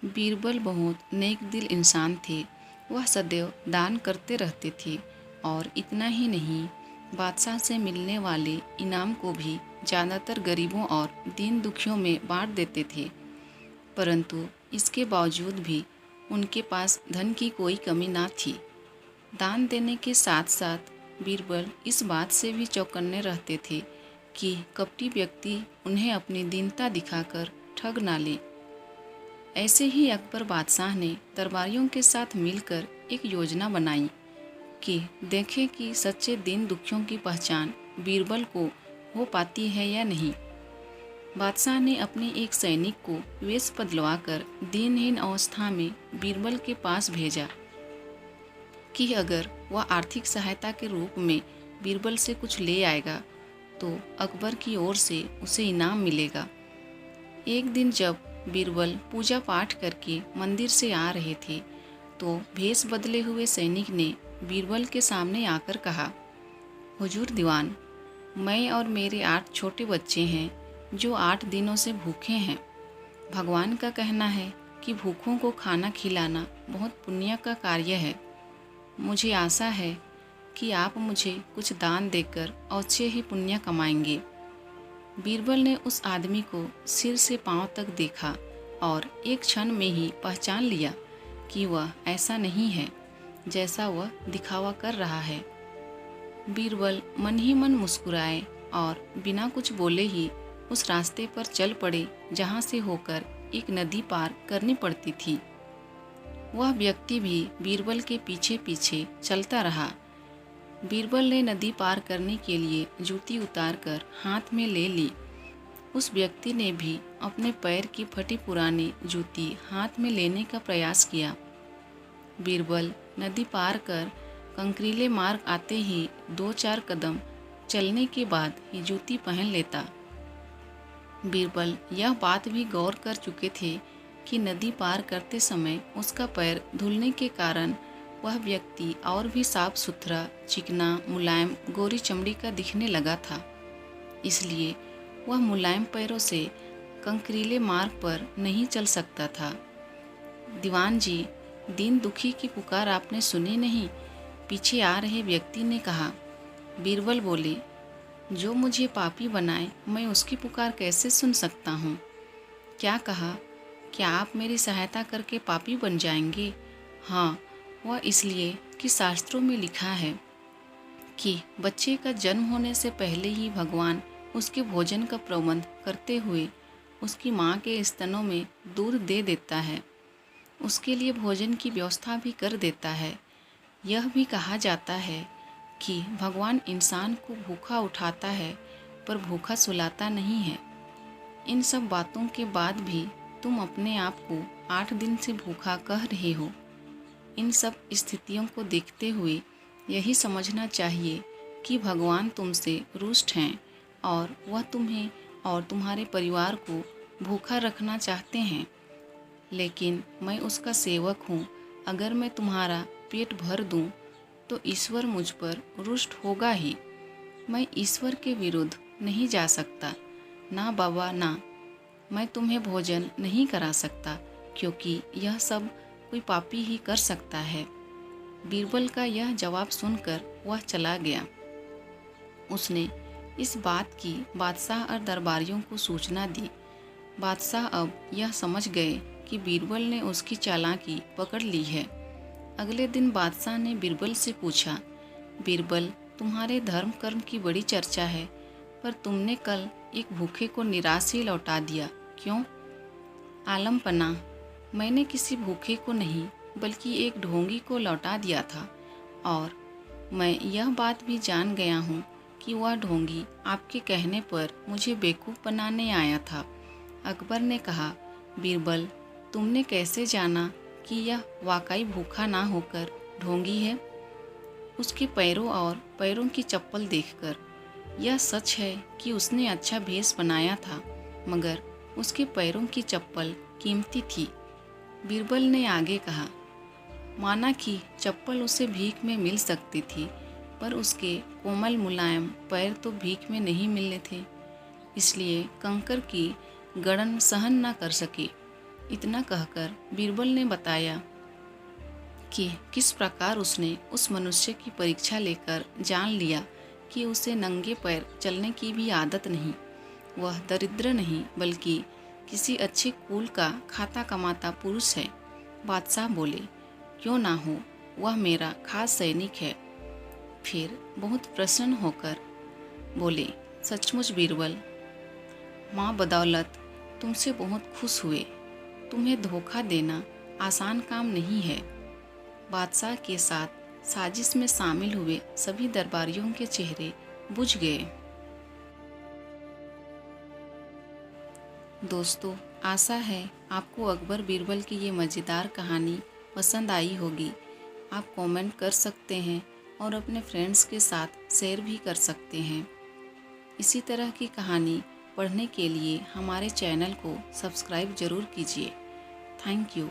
बीरबल बहुत नेक दिल इंसान थे। वह सदैव दान करते रहते थे और इतना ही नहीं, बादशाह से मिलने वाले इनाम को भी ज़्यादातर गरीबों और दीन दुखियों में बांट देते थे। परंतु इसके बावजूद भी उनके पास धन की कोई कमी ना थी। दान देने के साथ साथ बीरबल इस बात से भी चौकन्ने रहते थे कि कपटी व्यक्ति उन्हें अपनी दीनता दिखाकर ठग ना ले। ऐसे ही अकबर बादशाह ने दरबारियों के साथ मिलकर एक योजना बनाई कि देखें कि सच्चे दीन दुखियों की पहचान बीरबल को हो पाती है या नहीं। बादशाह ने अपने एक सैनिक को वेश बदलवाकर दीनहीन अवस्था में बीरबल के पास भेजा कि अगर वह आर्थिक सहायता के रूप में बीरबल से कुछ ले आएगा तो अकबर की ओर से उसे इनाम मिलेगा। एक दिन जब बीरबल पूजा पाठ करके मंदिर से आ रहे थे तो भेष बदले हुए सैनिक ने बीरबल के सामने आकर कहा, हुजूर दीवान, मैं और मेरे 8 छोटे बच्चे हैं जो 8 दिनों से भूखे हैं। भगवान का कहना है कि भूखों को खाना खिलाना बहुत पुण्य का कार्य है। मुझे आशा है कि आप मुझे कुछ दान देकर अवश्य ही पुण्य कमाएंगे। बीरबल ने उस आदमी को सिर से पांव तक देखा और एक क्षण में ही पहचान लिया कि वह ऐसा नहीं है जैसा वह दिखावा कर रहा है। बीरबल मन ही मन मुस्कुराए और बिना कुछ बोले ही उस रास्ते पर चल पड़े जहाँ से होकर एक नदी पार करनी पड़ती थी। वह व्यक्ति भी बीरबल के पीछे पीछे चलता रहा। बीरबल ने नदी पार करने के लिए जूती उतारकर हाथ में ले ली। उस व्यक्ति ने भी अपने पैर की फटी पुरानी जूती हाथ में लेने का प्रयास किया। बीरबल नदी पार कर कंकरीले मार्ग आते ही 2-4 कदम चलने के बाद ही जूती पहन लेता। बीरबल यह बात भी गौर कर चुके थे कि नदी पार करते समय उसका पैर धुलने के कारण वह व्यक्ति और भी साफ सुथरा, चिकना, मुलायम, गोरी चमड़ी का दिखने लगा था। इसलिए वह मुलायम पैरों से कंकरीले मार्ग पर नहीं चल सकता था। दीवान जी, दीन दुखी की पुकार आपने सुनी नहीं? पीछे आ रहे व्यक्ति ने कहा। बीरबल बोले, जो मुझे पापी बनाए मैं उसकी पुकार कैसे सुन सकता हूँ? क्या कहा? क्या आप मेरी सहायता करके पापी बन जाएंगे? हाँ, वह इसलिए कि शास्त्रों में लिखा है कि बच्चे का जन्म होने से पहले ही भगवान उसके भोजन का प्रबंध करते हुए उसकी माँ के स्तनों में दूध दे देता है, उसके लिए भोजन की व्यवस्था भी कर देता है। यह भी कहा जाता है कि भगवान इंसान को भूखा उठाता है पर भूखा सुलाता नहीं है। इन सब बातों के बाद भी तुम अपने आप को 8 दिन से भूखा कह रहे हो। इन सब स्थितियों को देखते हुए यही समझना चाहिए कि भगवान तुमसे रुष्ट हैं और वह तुम्हें और तुम्हारे परिवार को भूखा रखना चाहते हैं। लेकिन मैं उसका सेवक हूँ। अगर मैं तुम्हारा पेट भर दूँ तो ईश्वर मुझ पर रुष्ट होगा ही। मैं ईश्वर के विरुद्ध नहीं जा सकता। ना बाबा ना, मैं तुम्हें भोजन नहीं करा सकता क्योंकि यह सब कोई पापी ही कर सकता है। बीरबल का यह जवाब सुनकर वह चला गया। उसने इस बात की बादशाह और दरबारियों को सूचना दी। बादशाह अब यह समझ गए कि बीरबल ने उसकी चालाकी पकड़ ली है। अगले दिन बादशाह ने बीरबल से पूछा, बीरबल, तुम्हारे धर्म कर्म की बड़ी चर्चा है पर तुमने कल एक भूखे को निराश ही लौटा दिया, क्यों? आलमपना, मैंने किसी भूखे को नहीं बल्कि एक ढोंगी को लौटा दिया था और मैं यह बात भी जान गया हूँ कि वह ढोंगी आपके कहने पर मुझे बेवकूफ़ बनाने आया था। अकबर ने कहा, बीरबल, तुमने कैसे जाना कि यह वाकई भूखा ना होकर ढोंगी है? उसके पैरों और पैरों की चप्पल देखकर यह सच है कि उसने अच्छा भेष बनाया था, मगर उसके पैरों की चप्पल कीमती थी। बीरबल ने आगे कहा, माना कि चप्पल उसे भीख में मिल सकती थी पर उसके कोमल मुलायम पैर तो भीख में नहीं मिलने थे, इसलिए कंकर की गड़न सहन न कर सके। इतना कहकर बीरबल ने बताया कि किस प्रकार उसने उस मनुष्य की परीक्षा लेकर जान लिया कि उसे नंगे पैर चलने की भी आदत नहीं। वह दरिद्र नहीं बल्कि किसी अच्छे कुल का खाता कमाता पुरुष है। बादशाह बोले, क्यों ना हो, वह मेरा खास सैनिक है। फिर बहुत प्रसन्न होकर बोले, सचमुच बीरबल, माँ बदौलत तुमसे बहुत खुश हुए। तुम्हें धोखा देना आसान काम नहीं है। बादशाह के साथ साजिश में शामिल हुए सभी दरबारियों के चेहरे बुझ गए। दोस्तों, आशा है आपको अकबर बीरबल की ये मज़ेदार कहानी पसंद आई होगी। आप कमेंट कर सकते हैं और अपने फ्रेंड्स के साथ शेयर भी कर सकते हैं। इसी तरह की कहानी पढ़ने के लिए हमारे चैनल को सब्सक्राइब ज़रूर कीजिए। Thank you.